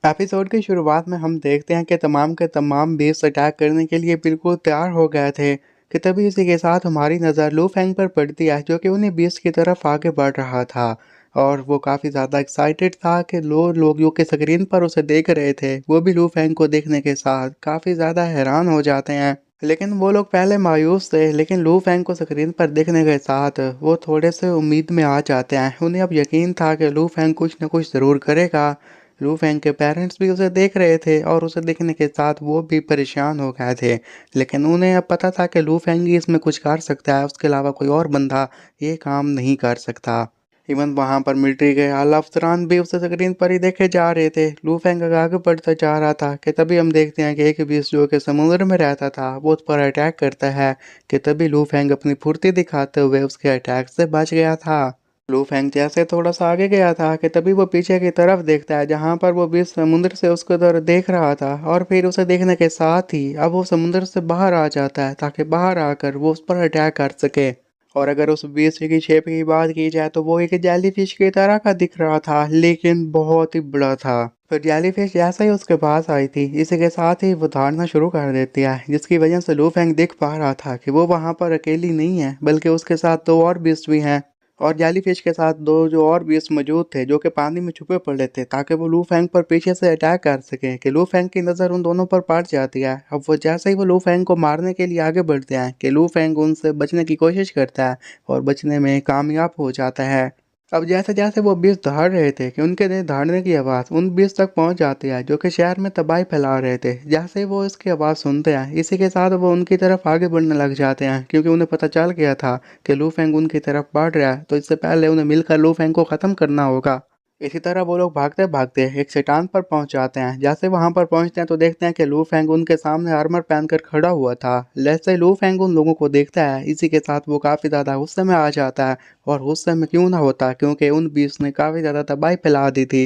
Episode की शुरुआत में हम देखते हैं कि तमाम के तमाम बेस अटैक करने के लिए बिल्कुल तैयार हो गए थे कि तभी इसी के साथ हमारी नज़र लू फेंग पर पड़ती है जो कि उन्हीं बेस की तरफ आगे बढ़ रहा था। और वो काफ़ी ज़्यादा एक्साइटेड था कि लोग जो कि स्क्रीन पर उसे देख रहे थे वो भी लू फेंग को देखने के साथ काफ़ी ज़्यादा हैरान हो जाते हैं। लेकिन वो लोग पहले मायूस थे, लेकिन लू फेंग को स्क्रीन पर देखने के साथ वो थोड़े से उम्मीद में आ जाते हैं। उन्हें अब यकीन था कि लू फेंग कुछ न कुछ ज़रूर करेगा। लू फेंग के पेरेंट्स भी उसे देख रहे थे और उसे देखने के साथ वो भी परेशान हो गए थे। लेकिन उन्हें अब पता था कि लू फेंग ही इसमें कुछ कर सकता है, उसके अलावा कोई और बंदा ये काम नहीं कर सकता। इवन वहाँ पर मिलिट्री के आला अफसरान भी उसे स्क्रीन पर ही देखे जा रहे थे। लू फेंग आगे बढ़ता जा रहा था कि तभी हम देखते हैं कि एक बीस जो कि समुद्र में रहता था वो उस पर अटैक करता है कि तभी लू फेंग अपनी फुर्ती दिखाते हुए उसके अटैक से बच गया था। लू फेंग जैसे थोड़ा सा आगे गया था कि तभी वो पीछे की तरफ देखता है जहां पर वो बीच समुद्र से उसको तरफ देख रहा था, और फिर उसे देखने के साथ ही अब वो समुद्र से बाहर आ जाता है ताकि बाहर आकर वो उस पर अटैक कर सके। और अगर उस बीच की शेप की बात की जाए तो वो एक जेलीफिश की तरह का दिख रहा था, लेकिन बहुत ही बड़ा था। फिर जेलीफिश जैसे ही उसके पास आई थी, इसी के साथ ही वो दौड़ना शुरू कर देती है, जिसकी वजह से लू फेंग देख पा रहा था कि वो वहां पर अकेली नहीं है बल्कि उसके साथ दो और बीस्ट भी हैं। और जेलीफिश के साथ दो जो और बीस्ट मौजूद थे जो कि पानी में छुपे पड़े थे ताकि वो लू फेंग पर पीछे से अटैक कर सके। कि लू फेंग की नज़र उन दोनों पर पड़ जाती है। अब वो जैसे ही वो लू फेंग को मारने के लिए आगे बढ़ते हैं कि लू फेंग उनसे बचने की कोशिश करता है और बचने में कामयाब हो जाता है। अब जैसे जैसे वो बीस दहाड़ रहे थे कि उनके ने दहाड़ने की आवाज़ उन बीस तक पहुंच जाती है जो कि शहर में तबाही फैला रहे थे। जैसे ही वो इसकी आवाज़ सुनते हैं, इसी के साथ वो उनकी तरफ आगे बढ़ने लग जाते हैं, क्योंकि उन्हें पता चल गया था कि लू फेंग उनकी तरफ बढ़ रहा है, तो इससे पहले उन्हें मिलकर लू फेंग को ख़त्म करना होगा। इसी तरह वो लोग भागते भागते एक चट्टान पर पहुंच जाते हैं। जैसे वहां पर पहुंचते हैं तो देखते हैं कि लू फेंग उनके सामने आर्मर पहनकर खड़ा हुआ था। जैसे ही लू फेंग उन लोगों को देखता है, इसी के साथ वो काफ़ी ज़्यादा गुस्से में आ जाता है। और गुस्से में क्यों ना होता, क्योंकि उन बीस ने काफ़ी ज़्यादा तबाही फैला दी थी।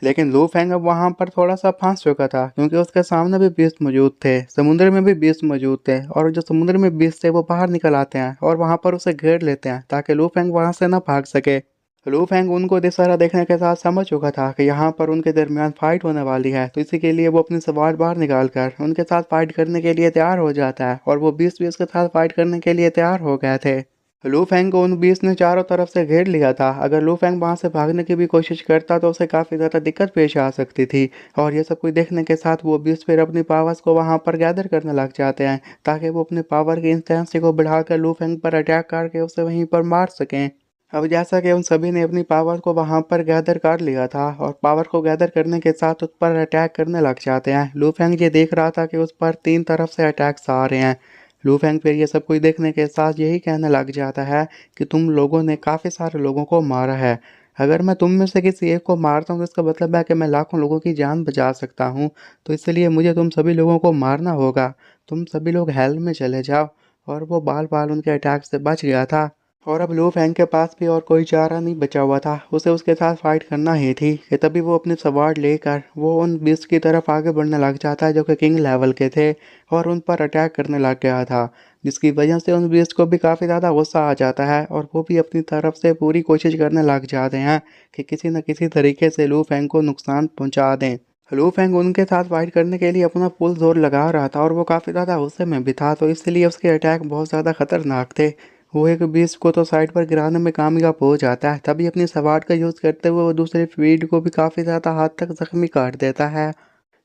लेकिन लू फेंग अब वहां पर थोड़ा सा फंस चुका था, क्योंकि उसके सामने भी बीस मौजूद थे, समुद्र में भी बीस मौजूद थे, और जो समुद्र में बीस थे वो बाहर निकल आते हैं और वहां पर उसे घेर लेते हैं ताकि लू फेंग वहां से न भाग सके। लू फेंग उनको इस तरह देखने के साथ समझ चुका था कि यहाँ पर उनके दरमियान फाइट होने वाली है, तो इसी के लिए वो अपनी सवार बाहर निकाल कर उनके साथ फाइट करने के लिए तैयार हो जाता है, और वो बीस बीस के साथ फाइट करने के लिए तैयार हो गए थे। लू फेंग को उन बीस ने चारों तरफ से घेर लिया था। अगर लू फेंग वहां से भागने की भी कोशिश करता तो उसे काफी ज्यादा दिक्कत पेश आ सकती थी। और ये सब कुछ देखने के साथ वो बीस फिर अपनी पावर्स को वहां पर गैदर करने लग जाते हैं ताकि वो अपने पावर की इंटेंसिटी को बढ़ाकर लू फेंग पर अटैक करके उसे वहीं पर मार सकें। अब जैसा कि उन सभी ने अपनी पावर को वहां पर गैदर कर लिया था और पावर को गैदर करने के साथ उस पर अटैक करने लग जाते हैं, लू फेंग ये देख रहा था कि उस पर तीन तरफ से अटैक्स आ रहे हैं। लू फेंग फिर ये सब कुछ देखने के साथ यही कहने लग जाता है कि तुम लोगों ने काफ़ी सारे लोगों को मारा है। अगर मैं तुम में से किसी एक को मारता हूँ तो इसका मतलब है कि मैं लाखों लोगों की जान बचा सकता हूँ। तो इसलिए मुझे तुम सभी लोगों को मारना होगा। तुम सभी लोग हेल में चले जाओ। और वो बाल बाल उनके अटैक से बच गया था। और अब लू फेंग के पास भी और कोई चारा नहीं बचा हुआ था, उसे उसके साथ फाइट करना ही थी। कि तभी वो अपनी सवार लेकर वो उन बीस्ट की तरफ आगे बढ़ने लग जाता है जो कि किंग लेवल के थे, और उन पर अटैक करने लग गया था, जिसकी वजह से उन बीस्ट को भी काफ़ी ज़्यादा गुस्सा आ जाता है और वो भी अपनी तरफ से पूरी कोशिश करने लग जाते हैं कि किसी न किसी तरीके से लू फेंग को नुकसान पहुंचा दें। लू फेंग उनके साथ फाइट करने के लिए अपना फुल जोर लगा रहा था और वो काफ़ी ज़्यादा गुस्से में भी था, तो इसलिए उसके अटैक बहुत ज़्यादा खतरनाक थे। वो एक बीस्ट को तो साइड पर गिराने में कामयाब हो जाता है, तभी अपनी सवार का यूज़ करते हुए वो दूसरे फील्ड को भी काफ़ी ज़्यादा हद तक जख्मी कर देता है।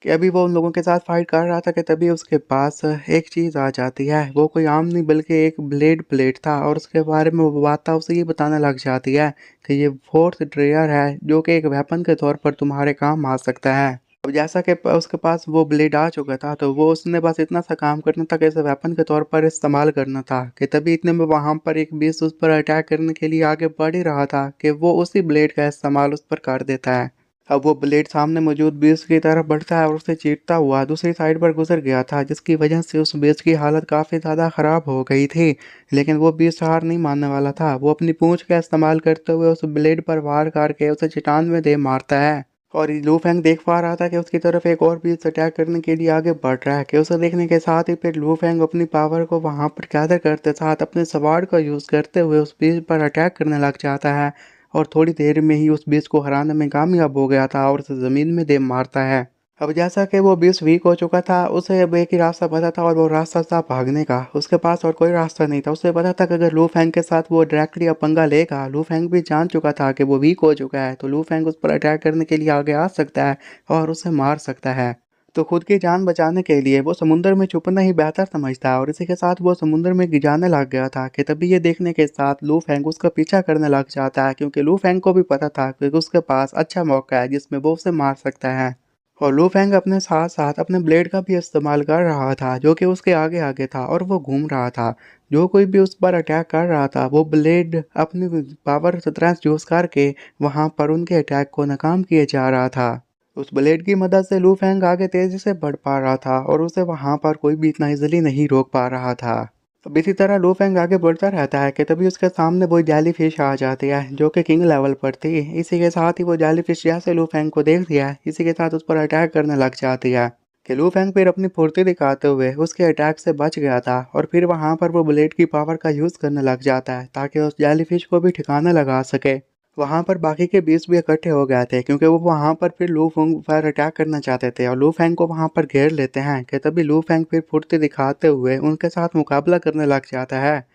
कि अभी वो उन लोगों के साथ फाइट कर रहा था कि तभी उसके पास एक चीज़ आ जाती है। वो कोई आम नहीं बल्कि एक ब्लेड प्लेट था, और उसके बारे में वो बात था उसे ये बताने लग जाती है कि ये फोर्थ ड्रेयर है जो कि एक वेपन के तौर पर तुम्हारे काम आ सकता है। अब जैसा कि उसके पास वो ब्लेड आ चुका था, तो वो उसने बस इतना सा काम करना था कि इसे वेपन के तौर पर इस्तेमाल करना था। कि तभी इतने में वहां पर एक बीस उस पर अटैक करने के लिए आगे बढ़ ही रहा था कि वो उसी ब्लेड का इस्तेमाल उस पर कर देता है। अब वो ब्लेड सामने मौजूद बेस की तरफ बढ़ता है और उसे चीरता हुआ दूसरी साइड पर गुजर गया था, जिसकी वजह से उस बेस की हालत काफ़ी ज़्यादा ख़राब हो गई थी। लेकिन वो बेस हार नहीं मानने वाला था। वो अपनी पूंछ का इस्तेमाल करते हुए उस ब्लेड पर वार करके उसे चट्टान में दे मारता है। और लू फेंग देख पा रहा था कि उसकी तरफ एक और बेस अटैक करने के लिए आगे बढ़ रहा है। कि उसे देखने के साथ ही फिर लू फेंग अपनी पावर को वहां पर गैदर करते साथ अपने सवार का यूज़ करते हुए उस बेस पर अटैक करने लग जाता है। और थोड़ी देर में ही उस बीस्ट को हराने में कामयाब हो गया था और उसे ज़मीन में दे मारता है। अब जैसा कि वो बीस्ट वीक हो चुका था, उसे अब एक ही रास्ता पता था और वो रास्ता था भागने का। उसके पास और कोई रास्ता नहीं था। उसे पता था कि अगर लू फेंग के साथ वो डायरेक्टली अब पंगा लेगा, लू फेंग भी जान चुका था कि वो वीक हो चुका है, तो लू फेंग उस पर अटैक करने के लिए आगे आ सकता है और उसे मार सकता है। तो खुद की जान बचाने के लिए वो समुद्र में छुपना ही बेहतर समझता है और इसी के साथ वो समुद्र में जाने लग गया था कि तभी ये देखने के साथ लू फेंग उसका पीछा करने लग जाता है, क्योंकि लू फेंग को भी पता था कि उसके पास अच्छा मौका है जिसमें वो उसे मार सकता है। और लू फेंग अपने साथ साथ अपने ब्लेड का भी इस्तेमाल कर रहा था, जो कि उसके आगे आगे था और वो घूम रहा था। जो कोई भी उस पर अटैक कर रहा था, वो ब्लेड अपनी पावर स्ट्रेंथ यूज करके वहां पर उनके अटैक को नाकाम किए जा रहा था। उस ब्लेड की मदद से लू फेंग आगे तेजी से बढ़ पा रहा था और उसे वहां पर कोई भी इतना इजिली नहीं रोक पा रहा था। अब इसी तरह लू फेंग आगे बढ़ता रहता है कि तभी उसके सामने वो जेली फिश आ जाती है, जो कि किंग लेवल पर थी। इसी के साथ ही वो जेली फिश जैसे लू फेंग को देखती है, इसी के साथ उस पर अटैक करने लग जाती है। कि लू फेंग फिर अपनी फुर्ती दिखाते हुए उसके अटैक से बच गया था और फिर वहां पर वो ब्लेड की पावर का यूज करने लग जाता है ताकि उस जेली फिश को भी ठिकाना लगा सके। वहां पर बाकी के बीस भी इकट्ठे हो गए थे, क्योंकि वो वहां पर फिर लू फेंग पर अटैक करना चाहते थे और लू फेंग को वहां पर घेर लेते हैं। कि तभी लू फेंग फिर फुर्ती दिखाते हुए उनके साथ मुकाबला करने लग जाता है।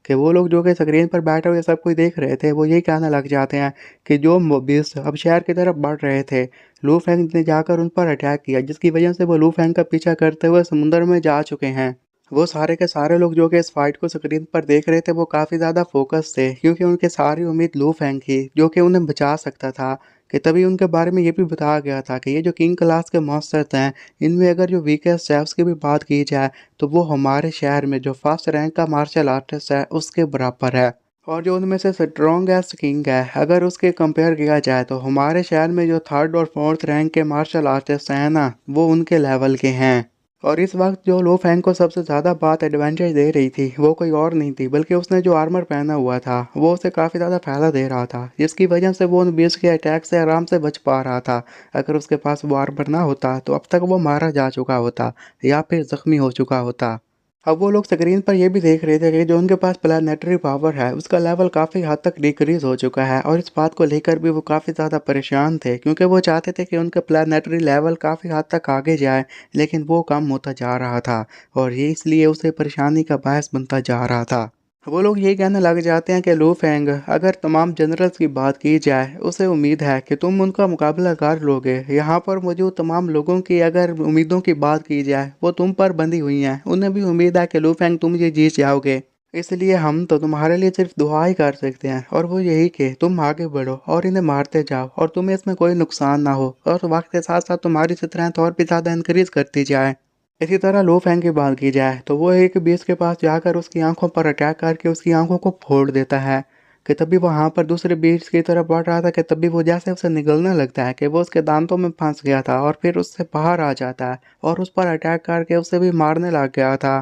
कि वो लोग जो कि स्क्रीन पर बैठे हुए सब कुछ देख रहे थे, वो यही कहने लग जाते हैं कि जो बीस अब शहर की तरफ बढ़ रहे थे, लू फेंग ने जाकर उन पर अटैक किया, जिसकी वजह से वो लू फेंग का पीछा करते हुए समुद्र में जा चुके हैं। वो सारे के सारे लोग जो कि इस फाइट को स्क्रीन पर देख रहे थे, वो काफ़ी ज़्यादा फोकस थे, क्योंकि उनकी सारी उम्मीद लू फेंग की, जो कि उन्हें बचा सकता था। कि तभी उनके बारे में ये भी बताया गया था कि ये जो किंग क्लास के मॉन्स्टर्स हैं, इनमें अगर जो वीकेस्ट है उसकी भी बात की जाए, तो वो हमारे शहर में जो फर्स्ट रैंक का मार्शल आर्टिस्ट है उसके बराबर है। और जो उनमें से स्ट्रॉन्गेस्ट किंग है, अगर उसके कंपेयर किया जाए, तो हमारे शहर में जो थर्ड और फोर्थ रैंक के मार्शल आर्टिस्ट हैं ना, वो उनके लेवल के हैं। और इस वक्त जो लो फैंग को सबसे ज़्यादा बात एडवांटेज दे रही थी, वो कोई और नहीं थी बल्कि उसने जो आर्मर पहना हुआ था, वो उसे काफ़ी ज़्यादा फायदा दे रहा था, जिसकी वजह से वो उन बीस के अटैक से आराम से बच पा रहा था। अगर उसके पास वो आर्मर ना होता, तो अब तक वो मारा जा चुका होता या फिर ज़ख्मी हो चुका होता। अब वो लोग स्क्रीन पर ये भी देख रहे थे कि जो उनके पास प्लानेटरी पावर है, उसका लेवल काफ़ी हद तक डिक्रीज हो चुका है और इस बात को लेकर भी वो काफ़ी ज़्यादा परेशान थे, क्योंकि वो चाहते थे कि उनका प्लानेटरी लेवल काफ़ी हद तक आगे जाए, लेकिन वो कम होता जा रहा था और ये इसलिए उसे परेशानी का बायस बनता जा रहा था। वो लोग ये कहने लग जाते हैं कि लू फेंग, अगर तमाम जनरल्स की बात की जाए, उसे उम्मीद है कि तुम उनका मुकाबला कर लोगे। यहाँ पर मौजूद तमाम लोगों की अगर उम्मीदों की बात की जाए, वो तुम पर बंधी हुई हैं। उन्हें भी उम्मीद है कि लू फेंग तुम ये जीत जाओगे, इसलिए हम तो तुम्हारे लिए सिर्फ दुआ ही कर सकते हैं, और वो यही कि तुम आगे बढ़ो और इन्हें मारते जाओ और तुम्हें इसमें कोई नुकसान ना हो और वक्त के साथ साथ तुम्हारी स्ट्रेंथ और भी ज़्यादा इंक्रीज करती जाए। इसी तरह लो फैंग की बात की जाए, तो वो एक बीस के पास जाकर उसकी आंखों पर अटैक करके उसकी आंखों को फोड़ देता है। कि तभी वहां पर दूसरे बीस की तरफ बढ़ रहा था कि तभी वो जैसे उसे निगलने लगता है कि वो उसके दांतों में फंस गया था और फिर उससे बाहर आ जाता है और उस पर अटैक करके उसे भी मारने लग गया था।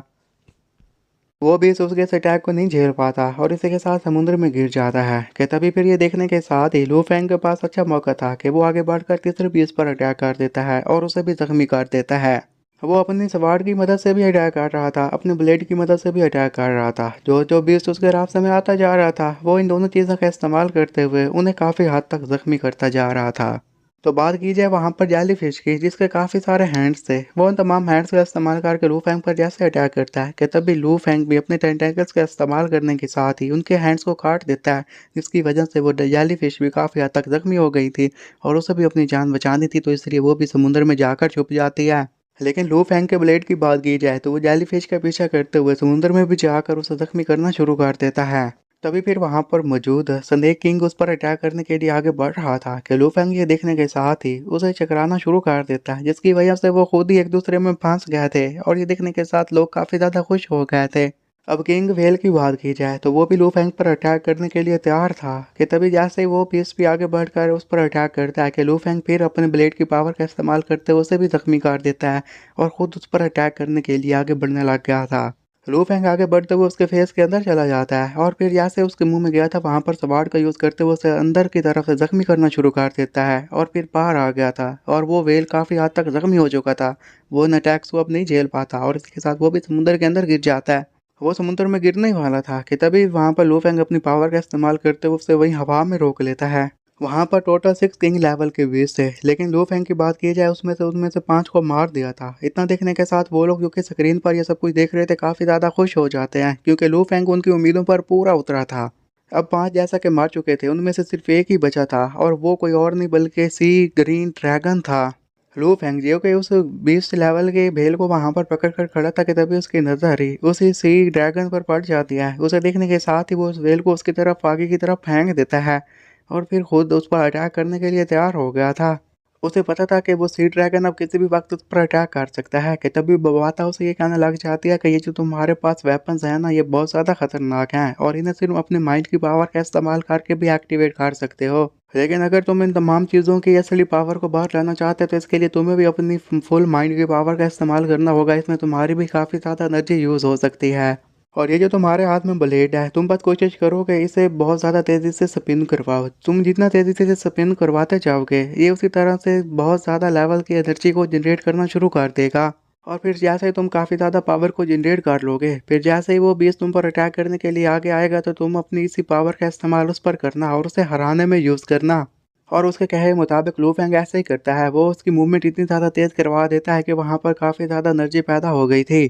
वो भी उसके इस अटैक को नहीं झेल पाता और इसी के साथ समुद्र में गिर जाता है। कि तभी फिर ये देखने के साथ ही लू फैंग के पास अच्छा मौका था कि वो आगे बढ़कर तीसरे पीस पर अटैक कर देता है और उसे भी जख्मी कर देता है। वो अपनी सवार की मदद से भी अटैक कर रहा था, अपने ब्लेड की मदद से भी अटैक कर रहा था। जो जो बीस्ट उसके रास्ते में आता जा रहा था, वो इन दोनों चीज़ों का इस्तेमाल करते हुए उन्हें काफ़ी हद तक जख्मी करता जा रहा था। तो बात की जाए वहाँ पर जेली फिश की, जिसके काफ़ी सारे हैंड्स थे, वो उन तमाम हैंड्स का इस्तेमाल करके लू फैंग पर जैसे अटैक करता है कि तभी लू फैंग भी अपने टेंटेकल्स का इस्तेमाल करने के साथ ही उनके हैंड्स को काट देता है, जिसकी वजह से वो जेली फिश भी काफ़ी हद तक जख्मी हो गई थी और उसे भी अपनी जान बचानी थी, तो इसलिए वो भी समुद्र में जाकर छुप जाती है। लेकिन लू फैंग के ब्लेड की बात की जाए, तो वो जेली फिश का पीछा करते हुए समुद्र में भी जाकर उसे जख्मी करना शुरू कर देता है। तभी फिर वहां पर मौजूद स्नेक किंग उस पर अटैक करने के लिए आगे बढ़ रहा था कि लू फेंग ये देखने के साथ ही उसे चकराना शुरू कर देता है, जिसकी वजह से वो खुद ही एक दूसरे में फंस गए थे और ये देखने के साथ लोग काफी ज्यादा खुश हो गए थे। अब किंग वेल की बात की जाए, तो वो भी लू फेंग पर अटैक करने के लिए तैयार था कि तभी जैसे ही वो पीस भी आगे बढ़कर उस पर अटैक करता है कि लू फेंग फिर अपने ब्लेड की पावर का इस्तेमाल करते हुए उसे भी जख्मी कर देता है और खुद उस पर अटैक करने के लिए आगे बढ़ने लग गया था। लू फेंग आगे बढ़ते हुए उसके फेस के अंदर चला जाता है और फिर जैसे उसके मुंह में गया था, वहां पर सवाड़ का यूज करते हुए उसे अंदर की तरफ से जख्मी करना शुरू कर देता है और फिर बाहर आ गया था और वो वेल काफी हद तक जख्मी हो चुका था। वो इन अटैक्स को अब नहीं झेल पाता और इसके साथ वो भी समुद्र के अंदर गिर जाता है। वो समुद्र में गिरने ही वाला था कि तभी वहाँ पर लू फेंग अपनी पावर का इस्तेमाल करते हुए उसे वहीं हवा में रोक लेता है। वहाँ पर टोटल 6 किंग लेवल के बीस्ट थे, लेकिन लू फेंग की बात की जाए उनमें से 5 को मार दिया था। इतना देखने के साथ वो लोग जो कि स्क्रीन पर ये सब कुछ देख रहे थे काफ़ी ज़्यादा खुश हो जाते हैं, क्योंकि लू फेंग उनकी उम्मीदों पर पूरा उतरा था। अब 5 जैसा कि मार चुके थे, उनमें से सिर्फ एक ही बचा था और वो कोई और नहीं बल्कि सी ग्रीन ड्रैगन था। लू फेंगजियो के उस 20 लेवल के भेल को वहां पर पकड़ कर खड़ा था कि तभी उसकी नजर ही उसी सी ड्रैगन पर पड़ जाती है। उसे देखने के साथ ही वो उस भेल को उसकी तरफ आगे की तरफ फेंक देता है और फिर खुद उस पर अटैक करने के लिए तैयार हो गया था। उसे पता था कि वो सी ड्रैगन अब किसी भी वक्त उस पर अटैक कर सकता है कि तभी बवाता उसे ये कहने लग जाती है कि ये जो तुम्हारे पास वेपन्स हैं ना, ये बहुत ज़्यादा खतरनाक हैं और इन्हें सिर्फ अपने माइंड की पावर का इस्तेमाल करके भी एक्टिवेट कर सकते हो। लेकिन अगर तुम इन तमाम चीज़ों की असली पावर को बाहर लाना चाहते हो तो इसके लिए तुम्हें भी अपनी फुल माइंड की पावर का इस्तेमाल करना होगा। इसमें तुम्हारी भी काफ़ी ज़्यादा एनर्जी यूज़ हो सकती है। और ये जो तुम्हारे हाथ में ब्लेड है, तुम बस कोशिश करो कि इसे बहुत ज़्यादा तेज़ी से स्पिन करवाओ। तुम जितना तेज़ी से इसे स्पिन करवाते जाओगे, ये उसी तरह से बहुत ज़्यादा लेवल की एनर्जी को जनरेट करना शुरू कर देगा। और फिर जैसे ही तुम काफ़ी ज़्यादा पावर को जनरेट कर लोगे, फिर जैसे ही वो बीस्ट तुम पर अटैक करने के लिए आगे आएगा तो तुम अपनी इसी पावर का इस्तेमाल उस पर करना और उसे हराने में यूज़ करना। और उसके कहे मुताबिक लू फेंग ऐसे ही करता है। वो उसकी मूवमेंट इतनी ज़्यादा तेज़ करवा देता है कि वहाँ पर काफ़ी ज़्यादा एनर्जी पैदा हो गई थी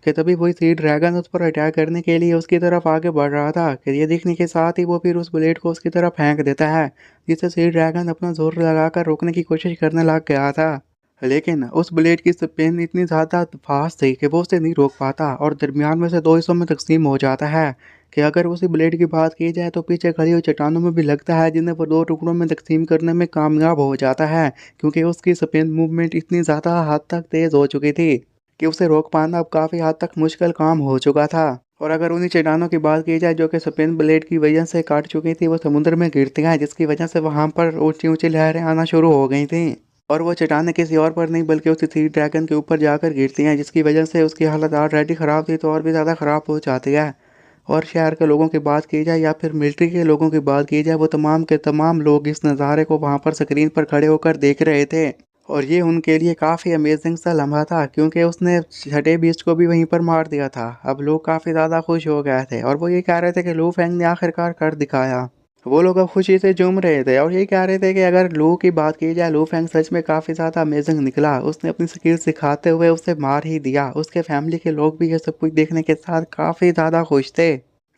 कि तभी वही सी ड्रैगन उस पर अटैक करने के लिए उसकी तरफ आगे बढ़ रहा था कि ये देखने के साथ ही वो फिर उस ब्लेड को उसकी तरफ फेंक देता है, जिससे सी ड्रैगन अपना जोर लगाकर रोकने की कोशिश करने लग गया था। लेकिन उस ब्लेड की स्पिन इतनी ज़्यादा फास्ट थी कि वो उसे नहीं रोक पाता और दरमियान में से दो हिस्सों में तकसीम हो जाता है। कि अगर उसी ब्लेड की बात की जाए तो पीछे खड़ी हुई चट्टानों में भी लगता है, जिन्हें वो दो टुकड़ों में तकसीम करने में कामयाब हो जाता है, क्योंकि उसकी स्पिन मूवमेंट इतनी ज़्यादा हद तक तेज़ हो चुकी थी कि उसे रोक पाना अब काफ़ी हद तक मुश्किल काम हो चुका था। और अगर उन्हीं चट्टानों की बात की जाए जो कि स्पिन ब्लेड की वजह से काट चुकी थी, वो समुद्र में गिरती हैं, जिसकी वजह से वहाँ पर ऊंची ऊंची लहरें आना शुरू हो गई थी। और वो चट्टानें किसी और पर नहीं बल्कि उसी सी ड्रैगन के ऊपर जाकर गिरती हैं, जिसकी वजह से उसकी हालत ऑलरेडी ख़राब थी तो और भी ज़्यादा ख़राब हो जाती है। और शहर के लोगों की बात की जाए या फिर मिलिट्री के लोगों की बात की जाए, वो तमाम के तमाम लोग इस नज़ारे को वहाँ पर स्क्रीन पर खड़े होकर देख रहे थे। और ये उनके लिए काफ़ी अमेजिंग सा लम्हा था, क्योंकि उसने छठे बीस्ट को भी वहीं पर मार दिया था। अब लोग काफ़ी ज़्यादा खुश हो गए थे और वो ये कह रहे थे कि लू फेंग ने आखिरकार कर दिखाया। वो लोग अब खुशी से झूम रहे थे और ये कह रहे थे कि अगर लू की बात की जाए, लू फेंग सच में काफ़ी ज़्यादा अमेजिंग निकला। उसने अपनी स्किल सिखाते हुए उसे मार ही दिया। उसके फैमिली के लोग भी ये सब कुछ देखने के साथ काफ़ी ज़्यादा खुश थे।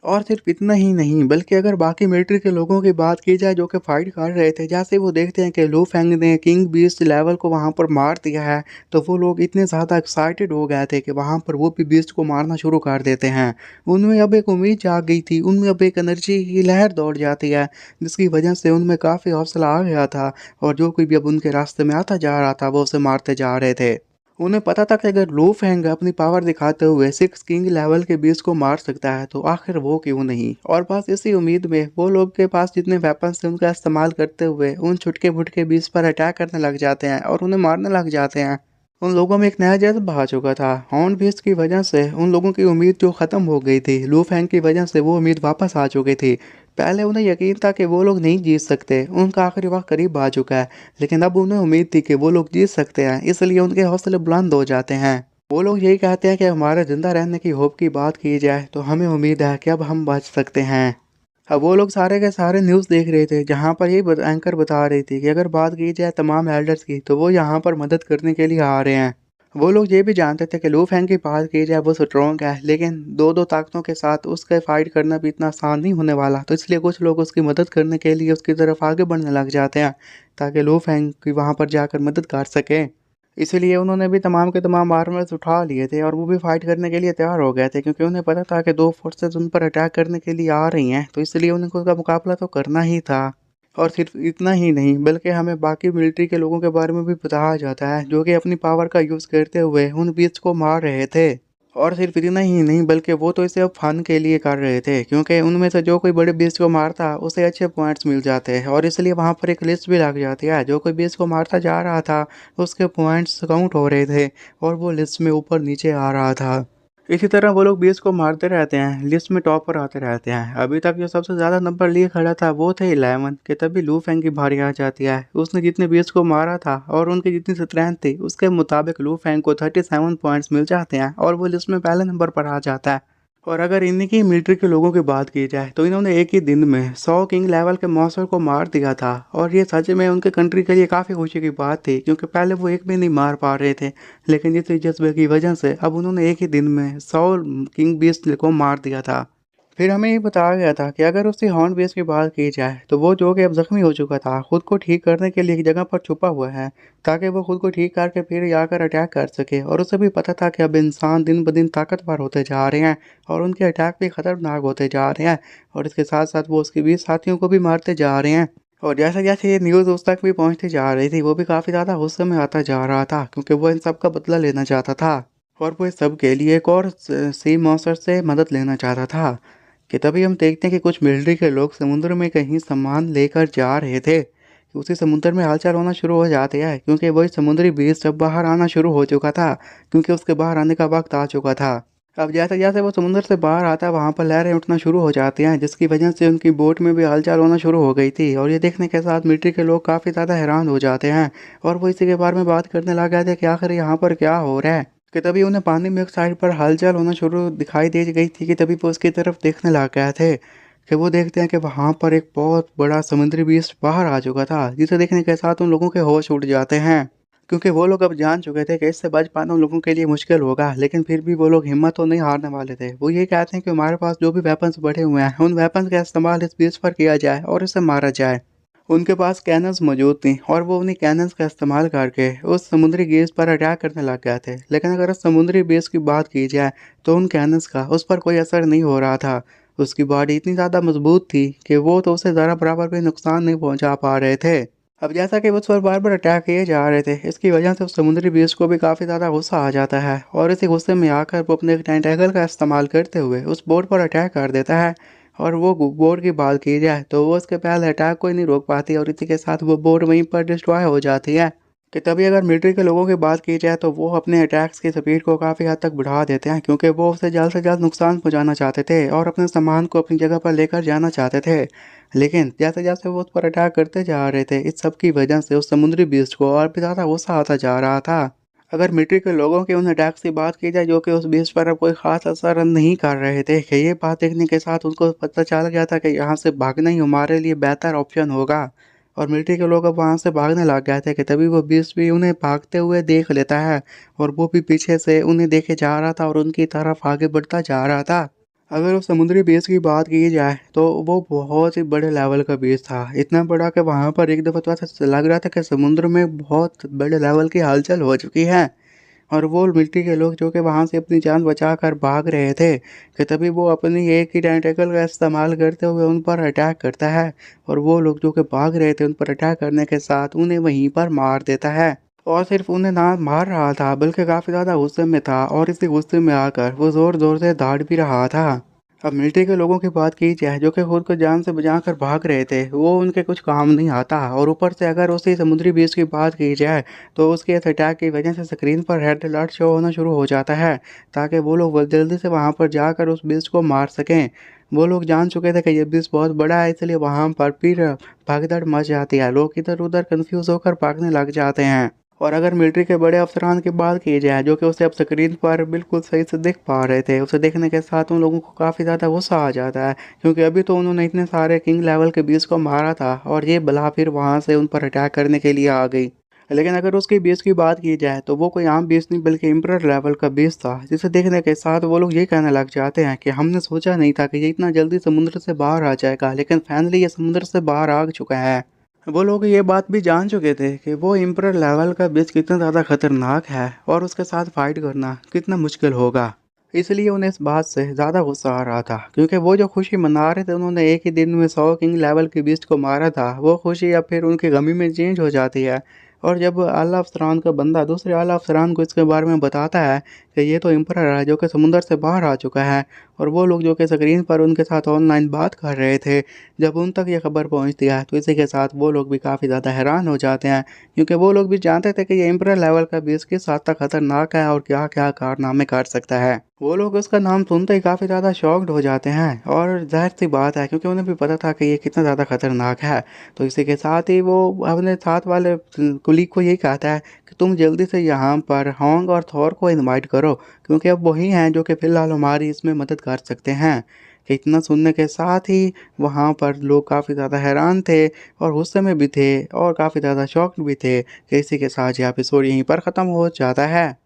और सिर्फ इतना ही नहीं बल्कि अगर बाकी मिलिट्री के लोगों की बात की जाए जो कि फाइट कर रहे थे, जैसे वो देखते हैं कि लू फेंग ने किंग बीस्ट लेवल को वहां पर मार दिया है, तो वो लोग इतने ज़्यादा एक्साइटेड हो गए थे कि वहां पर वो भी बीस्ट को मारना शुरू कर देते हैं। उनमें अब एक उम्मीद जाग गई थी, उनमें अब एक एनर्जी की लहर दौड़ जाती है, जिसकी वजह से उनमें काफ़ी हौसला आ गया था। और जो कोई भी अब उनके रास्ते में आता जा रहा था वो उसे मारते जा रहे थे। उन्हें पता था कि अगर लू फेंग अपनी पावर दिखाते हुए 6 किंग लेवल के बीस्ट को मार सकता है तो आखिर वो क्यों नहीं। और बस इसी उम्मीद में वो लोग के पास जितने वेपन्स थे उनका इस्तेमाल करते हुए उन छुटके फुटके बीस्ट पर अटैक करने लग जाते हैं और उन्हें मारने लग जाते हैं। उन लोगों में एक नया जज्बा आ चुका था। हॉर्न बीस्ट की वजह से उन लोगों की उम्मीद जो ख़त्म हो गई थी, लू फेंग की वजह से वो उम्मीद वापस आ चुकी थी। पहले उन्हें यकीन था कि वो लोग नहीं जीत सकते, उनका आखिरी वक्त करीब आ चुका है, लेकिन अब उन्हें उम्मीद थी कि वो लोग जीत सकते हैं, इसलिए उनके हौसले बुलंद हो जाते हैं। वो लोग यही कहते हैं कि हमारे ज़िंदा रहने की होप की बात की जाए तो हमें उम्मीद है कि अब हम बच सकते हैं। अब वो लोग सारे के सारे न्यूज़ देख रहे थे, जहाँ पर एंकर बता रही थी कि अगर बात की जाए तमाम एल्डर्स की तो वो यहाँ पर मदद करने के लिए आ रहे हैं। वो लोग ये भी जानते थे कि लू फेंग की बात की जाए वो स्ट्रॉन्ग है, लेकिन दो दो ताकतों के साथ उसका फाइट करना भी इतना आसान नहीं होने वाला, तो इसलिए कुछ लोग उसकी मदद करने के लिए उसकी तरफ आगे बढ़ने लग जाते हैं ताकि लू फेंग की वहाँ पर जाकर मदद कर सकें। इसीलिए उन्होंने भी तमाम के तमाम आर्मर्स उठा लिए थे और वो भी फाइट करने के लिए तैयार हो गए थे, क्योंकि उन्हें पता था कि दो फोर्सेस उन पर अटैक करने के लिए आ रही हैं, तो इसलिए उन्हें उसका मुकाबला तो करना ही था। और सिर्फ इतना ही नहीं बल्कि हमें बाकी मिलिट्री के लोगों के बारे में भी बताया जाता है जो कि अपनी पावर का यूज़ करते हुए उन बीच को मार रहे थे। और सिर्फ इतना ही नहीं बल्कि वो तो इसे अब फन के लिए कर रहे थे, क्योंकि उनमें से जो कोई बड़े बीस्ट को मारता उसे अच्छे पॉइंट्स मिल जाते हैं और इसलिए वहाँ पर एक लिस्ट भी लग जाती है। जो कोई बीस्ट को मारता जा रहा था उसके पॉइंट्स काउंट हो रहे थे और वो लिस्ट में ऊपर नीचे आ रहा था। इसी तरह वो लोग बीस को मारते रहते हैं, लिस्ट में टॉप पर आते रहते हैं। अभी तक जो सबसे ज़्यादा नंबर लिए खड़ा था वो थे 11 के, तभी लू फेंग की बारी आ जाती है। उसने जितने बीस को मारा था और उनकी जितनी स्ट्रेंथ थी उसके मुताबिक लू फेंग को 37 पॉइंट्स मिल जाते हैं और वो लिस्ट में पहले नंबर पर आ जाता है। और अगर इन्हीं की मिलिट्री के लोगों की बात की जाए तो इन्होंने एक ही दिन में 100 किंग लेवल के मॉन्स्टर को मार दिया था। और ये सच में उनके कंट्री के लिए काफ़ी खुशी की बात थी, क्योंकि पहले वो एक भी नहीं मार पा रहे थे। लेकिन इस जज्बे की वजह से अब उन्होंने एक ही दिन में 100 किंग बीस्ट को मार दिया था। फिर हमें ये बताया गया था कि अगर उसकी हॉर्न बेस की बात की जाए तो वो जो कि अब ज़ख्मी हो चुका था, खुद को ठीक करने के लिए एक जगह पर छुपा हुआ है, ताकि वो खुद को ठीक करके फिर आकर अटैक कर सके। और उसे भी पता था कि अब इंसान दिन ब दिन ताकतवर होते जा रहे हैं और उनके अटैक भी खतरनाक होते जा रहे हैं। और इसके साथ साथ वो उसके 20 साथियों को भी मारते जा रहे हैं। और जैसे जैसे ये न्यूज़ उस तक भी पहुंचती जा रही थी, वो भी काफ़ी ज़्यादा गुस्से में आता जा रहा था, क्योंकि वो इन सब का बदला लेना चाहता था। और वो इस सब के लिए एक और सी मॉन्स्टर से मदद लेना चाहता था। कि तभी हम देखते हैं कि कुछ मिलिट्री के लोग समुद्र में कहीं सामान लेकर जा रहे थे कि उसी समुद्र में हलचल होना शुरू हो जाती है, क्योंकि वही समुद्री बीस्ट अब बाहर आना शुरू हो चुका था, क्योंकि उसके बाहर आने का वक्त आ चुका था। अब जैसे जैसे वो समुद्र से बाहर आता है, वहाँ पर लहरें उठना शुरू हो जाती हैं, जिसकी वजह से उनकी बोट में भी हलचल होना शुरू हो गई थी। और ये देखने के साथ मिलिट्री के लोग काफ़ी ज़्यादा हैरान हो जाते हैं और वो इसी के बारे में बात करने लग गए थे कि आखिर यहाँ पर क्या हो रहा है। कि तभी उन्हें पानी में एक साइड पर हलचल होना शुरू दिखाई दे गई थी कि तभी वो उसकी तरफ देखने लग गए थे कि वो देखते हैं कि वहाँ पर एक बहुत बड़ा समुद्री बीस्ट बाहर आ चुका था, जिसे देखने के साथ उन लोगों के होश उड़ जाते हैं। क्योंकि वो लोग अब जान चुके थे कि इससे बच पाना उन लोगों के लिए मुश्किल होगा, लेकिन फिर भी वो लोग हिम्मत तो नहीं हारने वाले थे। वो ये कहते हैं कि हमारे पास जो भी वेपन्स बढ़े हुए हैं, उन वेपन्स का इस्तेमाल इस बीच पर किया जाए और इसे मारा जाए। उनके पास कैनन्स मौजूद थी और वो उन्हीं कैनन्स का इस्तेमाल करके उस समुद्री गेज पर अटैक करने लग गए थे। लेकिन अगर उस समुद्री बेस की बात की जाए तो उन कैनन्स का उस पर कोई असर नहीं हो रहा था। उसकी बॉडी इतनी ज़्यादा मजबूत थी कि वो तो उसे ज़रा बराबर भी नुकसान नहीं पहुंचा पा रहे थे। अब जैसा कि उस पर बार बार अटैक किए जा रहे थे, इसकी वजह से उस समुद्री बीस को भी काफ़ी ज़्यादा गुस्सा आ जाता है और इसी गुस्से में आकर वो अपने टेंटाकल का इस्तेमाल करते हुए उस बोट पर अटैक कर देता है। और वो बोट की बात की जाए तो वो उसके पहले अटैक को ही नहीं रोक पाती और इसी के साथ वो बोट वहीं पर डिस्ट्रॉय हो जाती है। कि तभी अगर मिलिट्री के लोगों की बात की जाए तो वो अपने अटैक्स की स्पीड को काफ़ी हद तक बढ़ा देते हैं, क्योंकि वो उसे जल्द से जल्द नुकसान पहुंचाना चाहते थे और अपने सामान को अपनी जगह पर लेकर जाना चाहते थे। लेकिन जैसे जैसे वो उस पर अटैक करते जा रहे थे, इस सब की वजह से उस समुद्री बीस्ट को और भी ज़्यादा गुस्सा आता जा रहा था। अगर मिलिट्री के लोगों के उन अटैक्स की बात की जाए जो कि उस बीच पर अब कोई ख़ास असर नहीं कर रहे थे, कि ये बात देखने के साथ उनको पता चल गया था कि यहाँ से भागना ही हमारे लिए बेहतर ऑप्शन होगा। और मिलिट्री के लोग अब वहाँ से भागने लग गए थे कि तभी वो बीस्ट भी उन्हें भागते हुए देख लेता है और वो भी पीछे से उन्हें देखे जा रहा था और उनकी तरफ आगे बढ़ता जा रहा था। अगर उस समुद्री बेस की बात की जाए तो वो बहुत ही बड़े लेवल का बेस था, इतना बड़ा कि वहाँ पर एक दफ़ा तो ऐसा लग रहा था कि समुद्र में बहुत बड़े लेवल की हलचल हो चुकी है। और वो मिलिट्री के लोग जो कि वहाँ से अपनी जान बचाकर भाग रहे थे, कि तभी वो अपनी एक ही टेंटेकल का इस्तेमाल करते हुए उन पर अटैक करता है। और वो लोग जो कि भाग रहे थे, उन पर अटैक करने के साथ उन्हें वहीं पर मार देता है। और सिर्फ उन्हें ना मार रहा था, बल्कि काफ़ी ज़्यादा गुस्से में था और इसी गुस्से में आकर वो ज़ोर ज़ोर से दौड़ भी रहा था। अब मिलिट्री के लोगों की बात की जाए जो कि खुद को जान से बचाकर भाग रहे थे, वो उनके कुछ काम नहीं आता। और ऊपर से अगर उसी समुद्री बीच की बात की जाए तो उसके इस अटैक की वजह से स्क्रीन पर रेड अलर्ट शो होना शुरू हो जाता है, ताकि वो लोग जल्दी से वहाँ पर जाकर उस बीच को मार सकें। वो लोग जान चुके थे कि ये बीच बहुत बड़ा है, इसलिए वहाँ पर फिर भागदड़ मच जाती है, लोग इधर उधर कंफ्यूज होकर भागने लग जाते हैं। और अगर मिलिट्री के बड़े अफसरान की बात की जाए जो कि उसे अब स्क्रीन पर बिल्कुल सही से देख पा रहे थे, उसे देखने के साथ उन लोगों को काफ़ी ज़्यादा गुस्सा आ जाता है, क्योंकि अभी तो उन्होंने इतने सारे किंग लेवल के बीस को मारा था और ये बला फिर वहाँ से उन पर अटैक करने के लिए आ गई। लेकिन अगर उसके बेस की बात की जाए तो वो कोई आम बेस नहीं बल्कि एम्परर लेवल का बेस था, जिसे देखने के साथ वो लोग ये कहने लग जाते हैं कि हमने सोचा नहीं था कि ये इतना जल्दी समुद्र से बाहर आ जाएगा, लेकिन फाइनली ये समुद्र से बाहर आ चुका है। वो लोग ये बात भी जान चुके थे कि वो एम्परर लेवल का बीच कितना ज़्यादा खतरनाक है और उसके साथ फाइट करना कितना मुश्किल होगा। इसलिए उन्हें इस बात से ज़्यादा गुस्सा आ रहा था, क्योंकि वो जो खुशी मना रहे थे, उन्होंने एक ही दिन में 100 किंग लेवल के बीस्ट को मारा था, वो खुशी अब फिर उनकी गमी में चेंज हो जाती है। और जब आला अफसरान का बंदा दूसरे आला अफसरान को इसके बारे में बताता है कि ये तो एम्परर है जो कि समुंदर से बाहर आ चुका है, और वो लोग जो कि स्क्रीन पर उनके साथ ऑनलाइन बात कर रहे थे, जब उन तक ये खबर पहुंचती है तो इसी के साथ वो लोग भी काफ़ी ज़्यादा हैरान हो जाते हैं, क्योंकि वो लोग भी जानते थे कि ये एम्परर लेवल का बीस किस हद तक खतरनाक है और क्या क्या कारनामे कर सकता है। वो लोग उसका नाम सुनते ही काफ़ी ज़्यादा शॉक्ड हो जाते हैं और ज़ाहिर-सी बात है क्योंकि उन्हें भी पता था कि ये कितना ज़्यादा खतरनाक है। तो इसी के साथ ही वो अपने साथ वाले कुलीग को यही कहता है कि तुम जल्दी से यहाँ पर होंग और थॉर को इनवाइट करो क्योंकि अब वही हैं जो कि फ़िलहाल हमारी इसमें मदद कर सकते हैं। कि इतना सुनने के साथ ही वहाँ पर लोग काफ़ी ज़्यादा हैरान थे और गुस्से में भी थे और काफ़ी ज़्यादा शॉक्ड भी थे। कि इसी के साथ ये एपिसोड यहीं पर ख़त्म हो जाता है।